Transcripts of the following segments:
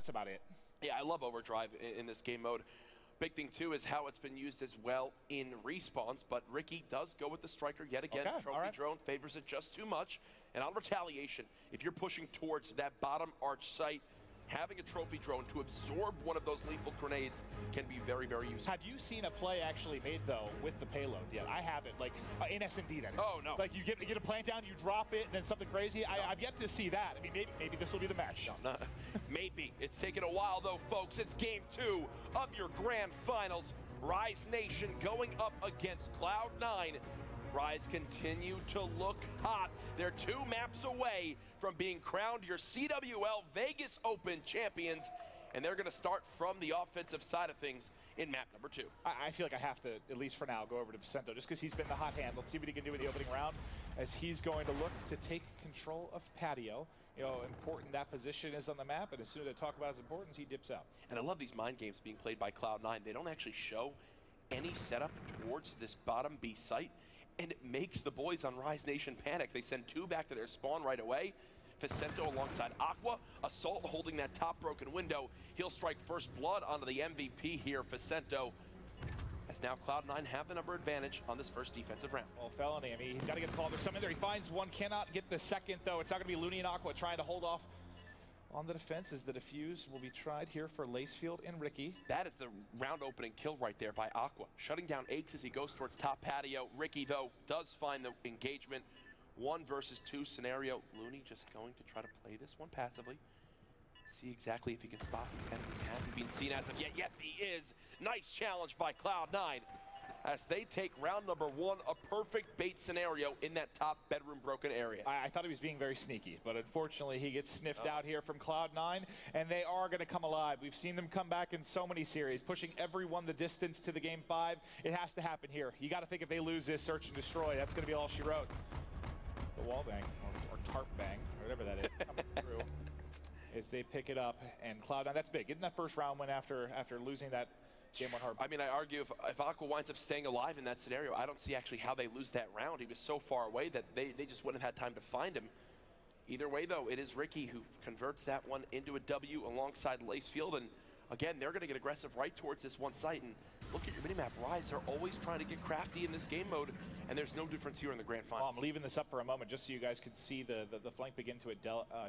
that's about it. Yeah, I love overdrive in this game mode. Big thing, too, is how it's been used as well in respawns, but Ricky does go with the striker yet again. Okay, Trophy drone favors it just too much. And on retaliation, if you're pushing towards that bottom arch site, having a trophy drone to absorb one of those lethal grenades can be very, very useful. Have you seen a play actually made, though, with the payload yet? I haven't, like, in S&D, that is. Oh, no. Like, you get a plant down, you drop it, and then something crazy? No. I've yet to see that. I mean, maybe this will be the match. No, maybe. It's taken a while, though, folks. It's game 2 of your grand finals. Rise Nation going up against Cloud9. Rise continue to look hot. They're 2 maps away from being crowned your CWL Vegas Open champions, and they're going to start from the offensive side of things in map number 2. I feel like I have to, at least for now, go over to Vicento just because he's been the hot hand. Let's see what he can do in the opening round as he's going to look to take control of Patio. You know, important that position is on the map, and as soon as I talk about its importance, he dips out. And I love these mind games being played by Cloud9. They don't actually show any setup towards this bottom B site, and it makes the boys on Rise Nation panic. They send 2 back to their spawn right away. Vicento alongside Aqua. Assault holding that top broken window. He'll strike first blood onto the MVP here, Vicento, as now Cloud9 have the number advantage on this first defensive round. Well, Felony, I mean, he's got to get the call. There's some in there. He finds one, cannot get the second, though. It's not going to be Looney and Aqua trying to hold off on the defense as the defuse will be tried here for Lacefield and Ricky. That is the round opening kill right there by Aqua. Shutting down Aches as he goes towards top patio. Ricky, though, does find the engagement. 1 versus 2 scenario. Looney just going to try to play this one passively. See exactly if he can spot these enemies. Hasn't been seen as of yet. Yes, he is. Nice challenge by Cloud9 as they take round number 1, a perfect bait scenario in that top bedroom broken area. I thought he was being very sneaky, but unfortunately he gets sniffed out here from Cloud9, and they are going to come alive. We've seen them come back in so many series, pushing everyone the distance to the game 5. It has to happen here. You got to think if they lose this search and destroy, that's going to be all she wrote. The wall bang, or tarp bang, or whatever that is, coming through as they pick it up, and Cloud9, that's big. Getting that first round win after losing that game 1 hard. I mean, I argue if Aqua winds up staying alive in that scenario, I don't see actually how they lose that round. He was so far away that they just wouldn't have had time to find him. Either way, though, it is Ricky who converts that one into a W alongside Lacefield, and again, they're going to get aggressive right towards this one site. And look at your minimap, Rise. They're always trying to get crafty in this game mode, and there's no difference here in the grand final. I'm leaving this up for a moment just so you guys can see the flank begin to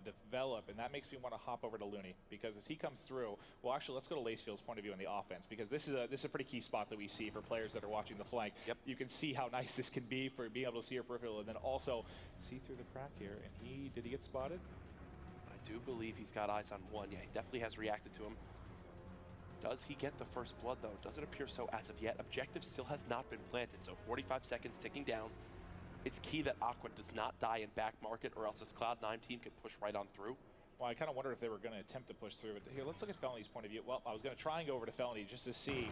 develop, and that makes me want to hop over to Looney, because as he comes through, well, actually, let's go to Lacefield's point of view on the offense, because this is a pretty key spot that we see for players that are watching the flank. Yep. You can see how nice this can be for being able to see your peripheral, and then also see through the crack here. And did he get spotted? I do believe he's got eyes on one. Yeah, he definitely has reacted to him. Does he get the first blood, though? Doesn't appear so as of yet. Objective still has not been planted, so 45 seconds ticking down. It's key that Aqua does not die in back market, or else this Cloud9 team could push right on through. Well, I kind of wondered if they were going to attempt to push through. But here, let's look at Felony's point of view. Well, I was going to try and go over to Felony just to see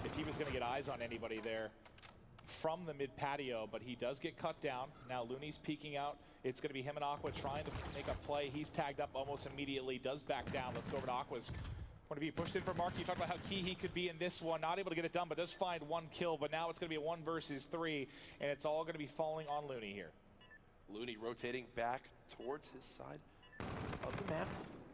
if he was going to get eyes on anybody there from the mid patio, but he does get cut down. Now Looney's peeking out. It's going to be him and Aqua trying to make a play. He's tagged up almost immediately, does back down. Let's go over to Aqua's point of view. Pushed in for Mark. You talked about how key he could be in this one. Not able to get it done, but does find 1 kill. But now it's going to be a 1 versus 3, and it's all going to be falling on Looney here. Looney rotating back towards his side of the map.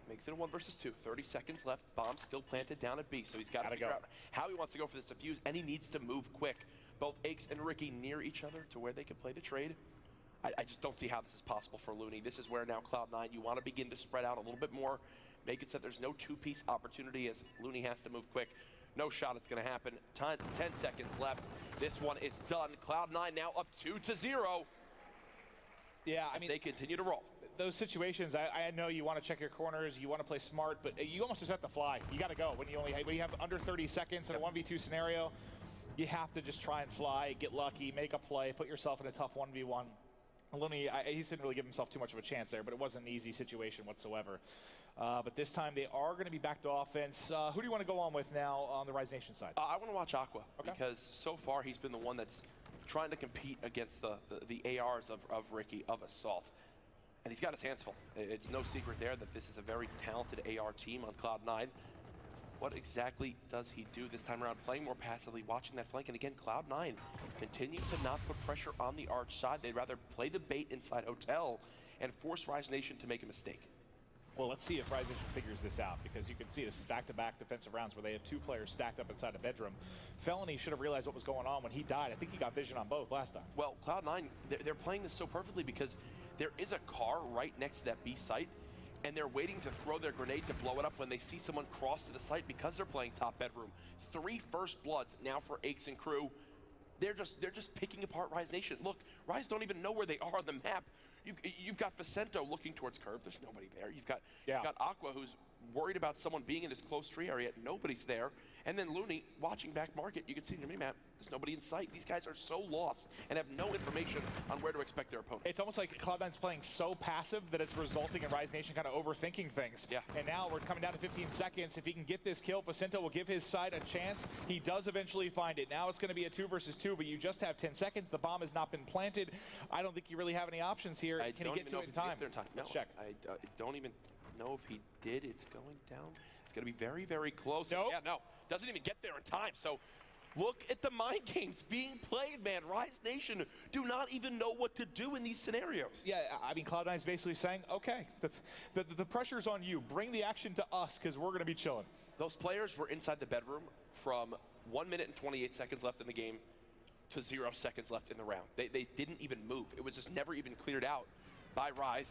Makes it a 1 versus 2. 30 seconds left. Bomb still planted down at B, so he's got to figure out how he wants to go for this defuse, and he needs to move quick. Both Aches and Ricky near each other to where they can play the trade. I just don't see how this is possible for Looney. This is where now Cloud9, you want to begin to spread out a little bit more. Make it so there's no 2-piece opportunity as Looney has to move quick. No shot it's going to happen. 10 seconds left. This one is done. Cloud9 now up 2-0. Yeah, I mean, they continue to roll. Those situations, I know you want to check your corners, you want to play smart, but you almost just have to fly. You got to go when you have under 30 seconds in a 1v2 scenario. You have to just try and fly, get lucky, make a play, put yourself in a tough 1v1. Looney, he didn't really give himself too much of a chance there, but it wasn't an easy situation whatsoever. But this time they are going to be back to offense. Who do you want to go on with now on the Rise Nation side? I want to watch Aqua, because so far he's been the one that's trying to compete against the ARs of Ricky, of Assault. And he's got his hands full. It's no secret there that this is a very talented AR team on Cloud9. What exactly does he do this time around? Playing more passively, watching that flank, and again, Cloud9 continue to not put pressure on the arch side. They'd rather play the bait inside Hotel and force Rise Nation to make a mistake. Well, let's see if Rise Nation figures this out, because you can see this is back-to-back defensive rounds where they have 2 players stacked up inside a bedroom. Felony should have realized what was going on when he died. I think he got vision on both last time. Well, Cloud9, they're playing this so perfectly because there is a car right next to that B site, and they're waiting to throw their grenade to blow it up when they see someone cross to the site because they're playing top bedroom. 3 first bloods now for Aches and crew. They're just picking apart Rise Nation. Look, Rise don't even know where they are on the map. You've got Vicento looking towards curve. There's nobody there. You've got Aqua, who's worried about someone being in his close tree area. Nobody's there. And then Looney watching back market. You can see in your minimap, there's nobody in sight. These guys are so lost and have no information on where to expect their opponent. It's almost like Cloud9's playing so passive that it's resulting in Rise Nation kind of overthinking things. Yeah. And now we're coming down to 15 seconds. If he can get this kill, Vicento will give his side a chance. He does eventually find it. Now it's going to be a 2 versus 2, but you just have 10 seconds. The bomb has not been planted. I don't think you really have any options here. Can he get to it in time? No, Let's check. I don't even know if he did. It's going down. It's going to be very, very close. Nope. Yeah, no. Doesn't even get there in time. So look at the mind games being played, man. Rise Nation do not even know what to do in these scenarios. Yeah, I mean, Cloud9 is basically saying, okay, the pressure's on you. Bring the action to us, because we're going to be chilling. Those players were inside the bedroom from 1 minute and 28 seconds left in the game to 0 seconds left in the round. They didn't even move. It was just never even cleared out by Rise.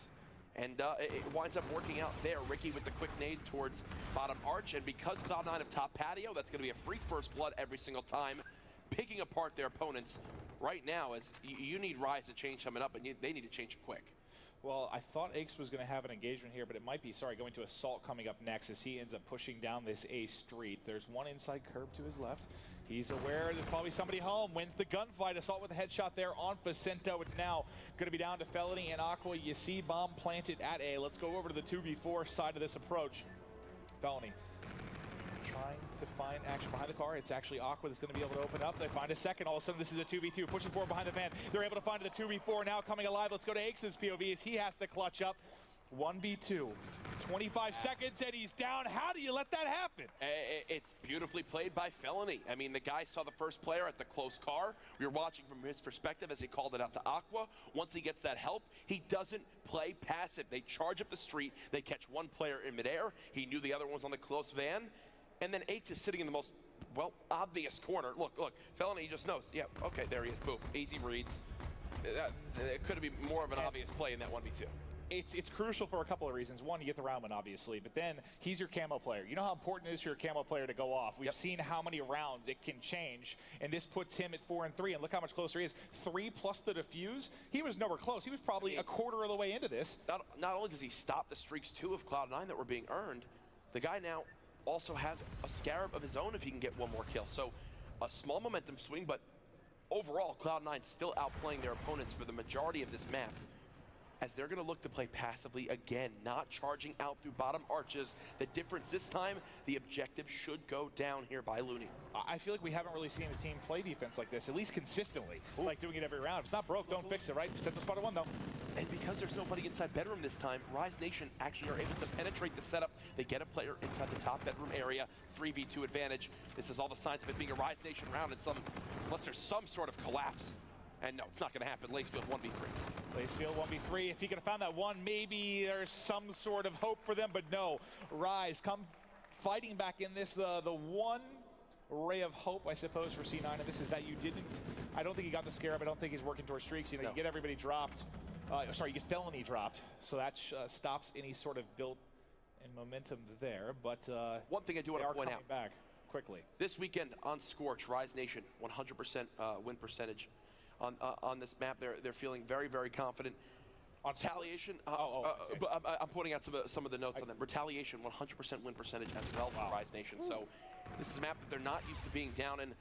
And it winds up working out there. Ricky with the quick nade towards bottom arch. And because Cloud9 have top patio, that's going to be a free first blood every single time, picking apart their opponents right now as you need Rise to change coming up, and they need to change it quick. Well, I thought Aches was going to have an engagement here, but it might be, going to Assault coming up next as he ends up pushing down this A street. There's one inside curb to his left. He's aware there's probably somebody home. Wins the gunfight. Assault with a headshot there on Vicento. It's now going to be down to Felony and Aqua. You see bomb planted at A. Let's go over to the 2v4 side of this approach. Felony trying to find action behind the car. It's actually Aqua that's going to be able to open up. They find a second. All of a sudden, this is a 2v2. Pushing forward behind the van. They're able to find the 2v4 now coming alive. Let's go to Aches' POV as he has to clutch up. 1v2. 25 seconds and he's down. How do you let that happen? It's beautifully played by Felony. I mean, the guy saw the first player at the close car. We were watching from his perspective as he called it out to Aqua. Once he gets that help, he doesn't play passive. They charge up the street. They catch one player in midair. He knew the other one was on the close van. And then H is sitting in the most, well, obvious corner. Look, Felony just knows. Yeah, okay, there he is. Boom. Easy reads. It could be more of an obvious play in that 1v2. It's crucial for a couple of reasons. One, you get the round win, obviously, but then he's your camo player. You know how important it is for your camo player to go off. We've seen how many rounds it can change, and this puts him at 4 and 3, and look how much closer he is. 3 plus the defuse. He was nowhere close. He was probably a quarter of the way into this. Not only does he stop the streaks, 2 of Cloud9 that were being earned, the guy now also has a scarab of his own if he can get one more kill. So a small momentum swing, but overall, Cloud9 still outplaying their opponents for the majority of this map, as they're going to look to play passively again, not charging out through bottom arches. The difference this time, the objective should go down here by Looney. I feel like we haven't really seen a team play defense like this, at least consistently, like doing it every round. If it's not broke, don't fix it, right? Vicento spotted one, though. And because there's nobody inside bedroom this time, Rise Nation actually are able to penetrate the setup. They get a player inside the top bedroom area, 3v2 advantage. This is all the signs of it being a Rise Nation round, unless there's some sort of collapse. And no, it's not going to happen. Lacefield 1v3. Lacefield 1v3. If he could have found that one, maybe there's some sort of hope for them, but no. Rise come fighting back in this. The one ray of hope, I suppose, for C9, and this is that you didn't. I don't think he got the scarab. I don't think he's working towards streaks. You know, you get everybody dropped. You get Felony dropped, so that stops any sort of build and momentum there. But one thing I do want to point out back quickly this weekend on Scorch, Rise Nation 100% win percentage. On this map, they're feeling very, very confident. On retaliation, but I'm pointing out some of the notes on them. Retaliation, 100% win percentage as well for Rise Nation. So this is a map that they're not used to being down in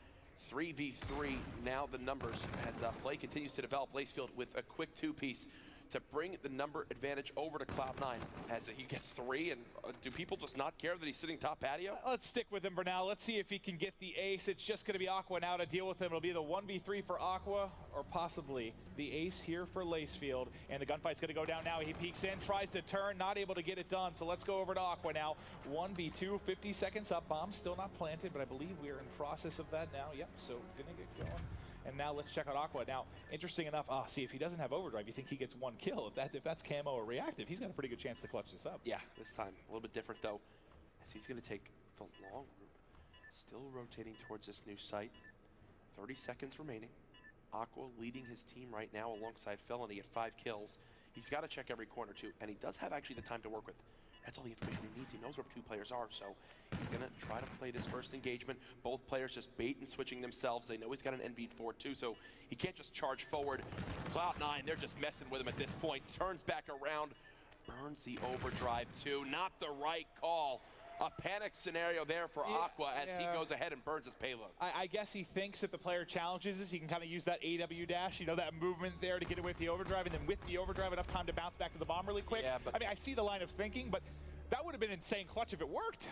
3v3. Now the numbers as play continues to develop. Lacefield with a quick 2-piece to bring the number advantage over to Cloud9 as he gets 3. And do people just not care that he's sitting top patio? Let's stick with him for now. Let's see if he can get the ace. It's just going to be Aqua now to deal with him. It'll be the 1v3 for Aqua, or possibly the ace here for Lacefield. And the gunfight's going to go down now. He peeks in, tries to turn, not able to get it done. So let's go over to Aqua now. 1v2, 50 seconds up. Bomb still not planted, but I believe we are in process of that now. Yep, so gonna get going. And now let's check out Aqua. Now, interesting enough, see, if he doesn't have overdrive, you think he gets one kill. If that's camo or reactive, he's got a pretty good chance to clutch this up. Yeah, this time a little bit different though, as he's going to take the long route. Still rotating towards this new site. 30 seconds remaining. Aqua leading his team right now alongside Felony at 5 kills. He's got to check every corner too, and he does have actually the time to work with. That's all the information he needs. He knows where 2 players are, so he's going to try to play this first engagement. Both players just bait and switching themselves. They know he's got an NB4 too, so he can't just charge forward. Cloud9, they're just messing with him at this point. Turns back around, burns the overdrive too. Not the right call. A panic scenario there for Aqua as he goes ahead and burns his payload. I guess he thinks if the player challenges this, he can kind of use that AW dash, you know, that movement there to get away with the overdrive, and then with the overdrive, enough time to bounce back to the bomb really quick. Yeah, but I mean, I see the line of thinking, but that would have been insane clutch if it worked.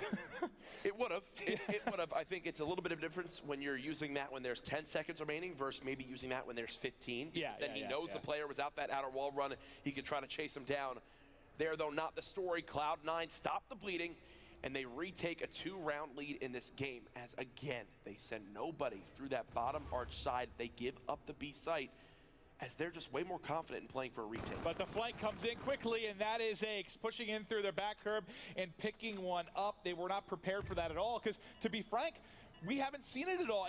It would have. It would have. I think it's a little bit of a difference when you're using that when there's 10 seconds remaining versus maybe using that when there's 15. Then he knows the player was out that outer wall run. He could try to chase him down. There, though, not the story. Cloud9 stop the bleeding, and they retake a 2-round lead in this game as, again, they send nobody through that bottom arch side. They give up the B site as they're just way more confident in playing for a retake. But the flank comes in quickly, and that is Aches pushing in through their back curb and picking one up. They were not prepared for that at all, because to be frank, we haven't seen it at all.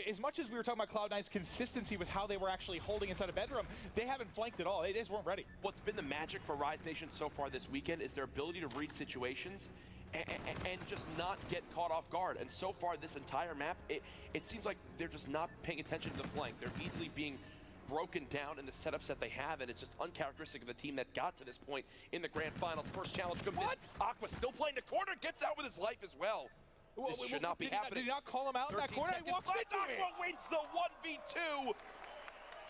As much as we were talking about Cloud9's consistency with how they were actually holding inside a bedroom, they haven't flanked at all. They just weren't ready. What's been the magic for Rise Nation so far this weekend is their ability to read situations and just not get caught off guard. And so far this entire map, it seems like they're just not paying attention to the flank. They're easily being broken down in the setups that they have, and it's just uncharacteristic of the team that got to this point in the grand finals. First challenge comes in. Aqua still playing the corner, gets out with his life as well. This should not be happening. Did he not call him out in that corner? He walks into it. Aqua wins the 1v2.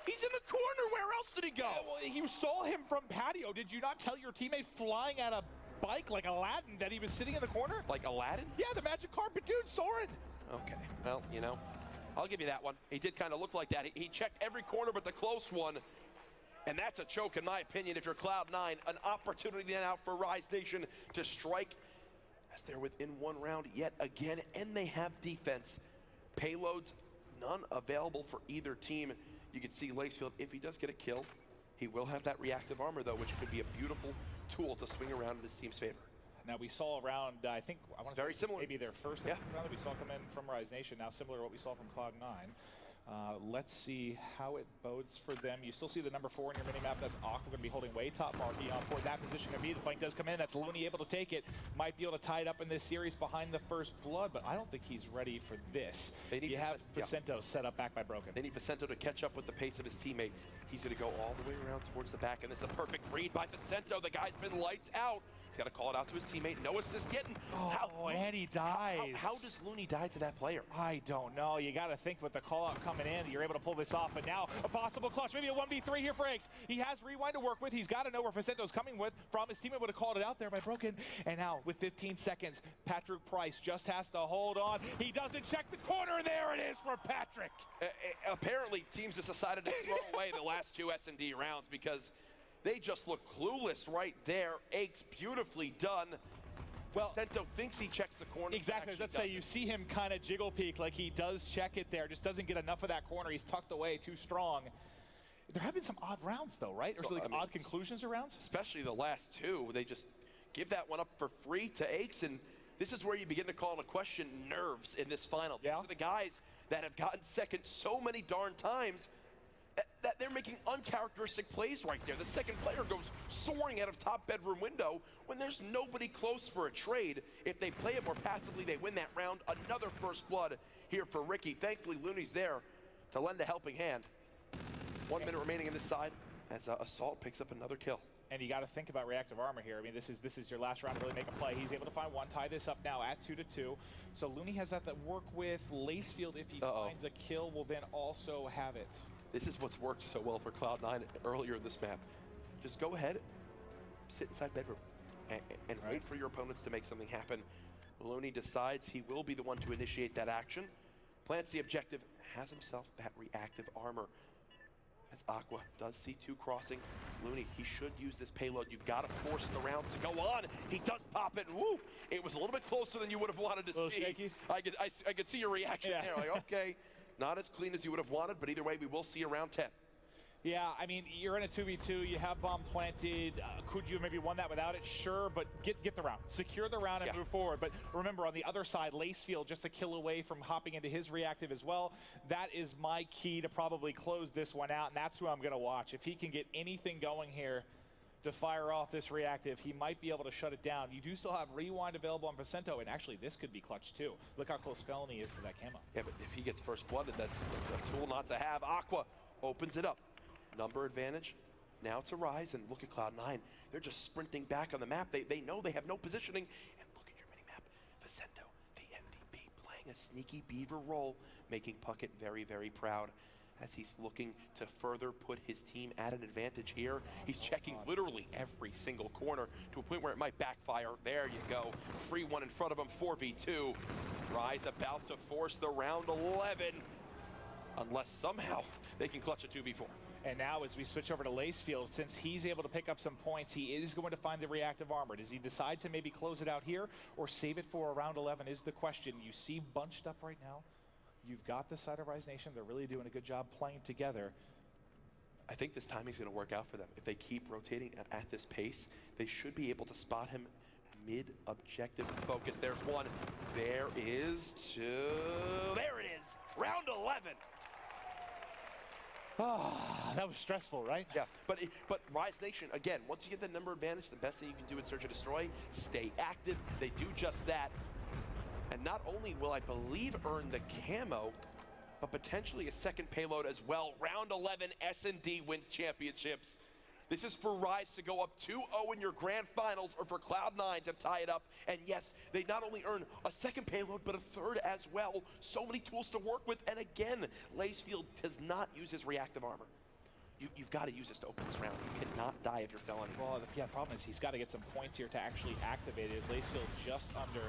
He's in the corner. Where else did he go? Yeah, well, you saw him from patio. Did you not tell your teammate flying at a bike like Aladdin that he was sitting in the corner? Like Aladdin? Yeah, the magic carpet dude, Soren. Okay, well, you know, I'll give you that one. He did kind of look like that. He checked every corner but the close one. And that's a choke, in my opinion, if you're Cloud9. An opportunity now for Rise Nation to strike as they're within 1 round yet again. And they have defense. Payloads, none available for either team. You can see Lacefield, if he does get a kill, he will have that reactive armor, though, which could be a beautiful tool to swing around in his team's favor. Now we saw around, I think, I want to very say similar. Maybe their first round that we saw come in from Rise Nation. Now similar to what we saw from Cloud9. Let's see how it bodes for them. You still see the number 4 in your minimap. That's Aqua going to be holding way top marquee on for that position to be. The flank does come in. That's Looney able to take it. Might be able to tie it up in this series behind the first blood, but I don't think he's ready for this. You have Vicento set up back by Broken. They need Vicento to catch up with the pace of his teammate. He's going to go all the way around towards the back, and this is a perfect read by Vicento. The guy's been lights out. He's got to call it out to his teammate. No assist getting. And he dies. How does Looney die to that player? I don't know. You got to think with the call out coming in, you're able to pull this off. But now a possible clutch, maybe a 1v3 here for Aches. He has rewind to work with. He's got to know where Vicento's coming from. His teammate would have called it out there by Broken. And now with 15 seconds, Patrick Price just has to hold on. He doesn't check the corner. There it is for Patrick. Apparently, teams have decided to throw away the last 2 S&D rounds because they just look clueless right there. Aches beautifully done. Well, Vicento thinks he checks the corner. Exactly. Let's say you see him kind of jiggle peek like he does check it there. Just doesn't get enough of that corner. He's tucked away too strong. There have been some odd rounds though, right? Or odd conclusions of rounds? Especially the last 2. They just give that one up for free to Aches, and this is where you begin to call into question nerves in this final. These are the guys that have gotten second so many darn times that they're making uncharacteristic plays right there. The second player goes soaring out of top bedroom window when there's nobody close for a trade. If they play it more passively, they win that round. Another first blood here for Ricky. Thankfully, Looney's there to lend a helping hand. 1 minute remaining in this side as Assault picks up another kill. And you got to think about reactive armor here. I mean, this is your last round to really make a play. He's able to find one, tie this up now at 2-2. So Looney has that work with. Lacefield, if he finds a kill, will then also have it. This is what's worked so well for Cloud9 earlier in this map. Just go ahead, sit inside bedroom, and wait for your opponents to make something happen. Looney decides he will be the one to initiate that action. Plants the objective, has himself that reactive armor. As Aqua does see 2 crossing. Looney, he should use this payload. You've got to force the rounds to go on. He does pop it, and woo! It was a little bit closer than you would have wanted to see. Shaky. I could see your reaction there, like, okay. Not as clean as you would have wanted, but either way, we will see around 10. Yeah, I mean, you're in a 2v2, you have bomb planted. Could you have maybe won that without it? Sure, but get the round. Secure the round and move forward. But remember, on the other side, Lacefield just a kill away from hopping into his reactive as well. That is my key to probably close this one out, and that's who I'm going to watch. If he can get anything going here to fire off this reactive, he might be able to shut it down. You do still have rewind available on Vicento, and actually this could be clutch too. Look how close Felony is to that camo. Yeah, but if he gets first blooded, that's a tool not to have. Aqua opens it up. Number advantage now to Rise, and look at Cloud9. They're just sprinting back on the map. They know they have no positioning. And look at your mini-map. Vicento, the MVP, playing a sneaky beaver role, making Puckett very, very proud as he's looking to further put his team at an advantage here. He's checking literally every single corner to a point where it might backfire. There you go. Free one in front of him, 4v2. Rise about to force the round 11, unless somehow they can clutch a 2v4. And now as we switch over to Lacefield, since he's able to pick up some points, he is going to find the reactive armor. Does he decide to maybe close it out here or save it for a round 11 is the question. You see bunched up right now. You've got the side of Rise Nation. They're really doing a good job playing together. I think this timing's going to work out for them. If they keep rotating at this pace, they should be able to spot him mid-objective focus. There's one. There is two. There it is. Round 11. Ah, that was stressful, right? Yeah, but Rise Nation, again, once you get the number advantage, the best thing you can do in Search and Destroy, stay active. They do just that. And not only will I believe earn the camo, but potentially a second payload as well. Round 11, S&D wins championships. This is for Rise to go up 2-0 in your grand finals, or for Cloud9 to tie it up. And yes, they not only earn a second payload, but a third as well. So many tools to work with. And again, Lacefield does not use his reactive armor. You've got to use this to open this round. You cannot die if you're Felony. Well, the problem is he's got to get some points here to actually activate it. As Lacefield just under.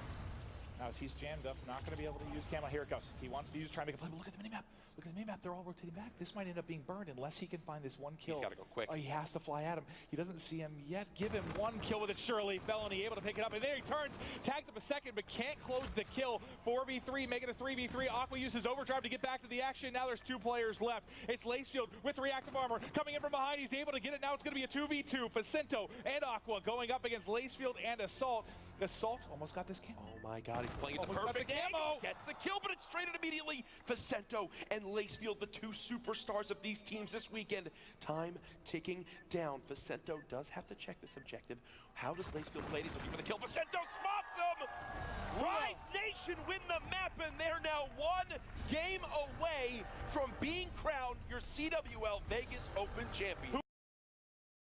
Now, as he's jammed up, not going to be able to use camo. Here it goes. He wants to use, try and make a play, but look at the minimap. Look at the minimap. They're all rotating back. This might end up being burned unless he can find this one kill. He's got to go quick. Oh, he has to fly at him. He doesn't see him yet. Give him one kill with it, surely. Felony able to pick it up, and there he turns. Tags up a second, but can't close the kill. 4v3, make it a 3v3. Aqua uses overdrive to get back to the action. Now there's two players left. It's Lacefield with reactive armor. Coming in from behind, he's able to get it. Now it's going to be a 2v2. Vicento and Aqua going up against Lacefield and Assault. Assault almost got this camo. Oh my God, he's playing it the perfect angle. Gets the kill, but it's traded immediately. Vicento and Lacefield, the two superstars of these teams this weekend. Time ticking down. Vicento does have to check this objective. How does Lacefield play? He's looking for the kill. Vicento spots him! Rise Nation win the map, and they're now one game away from being crowned your CWL Vegas Open champion.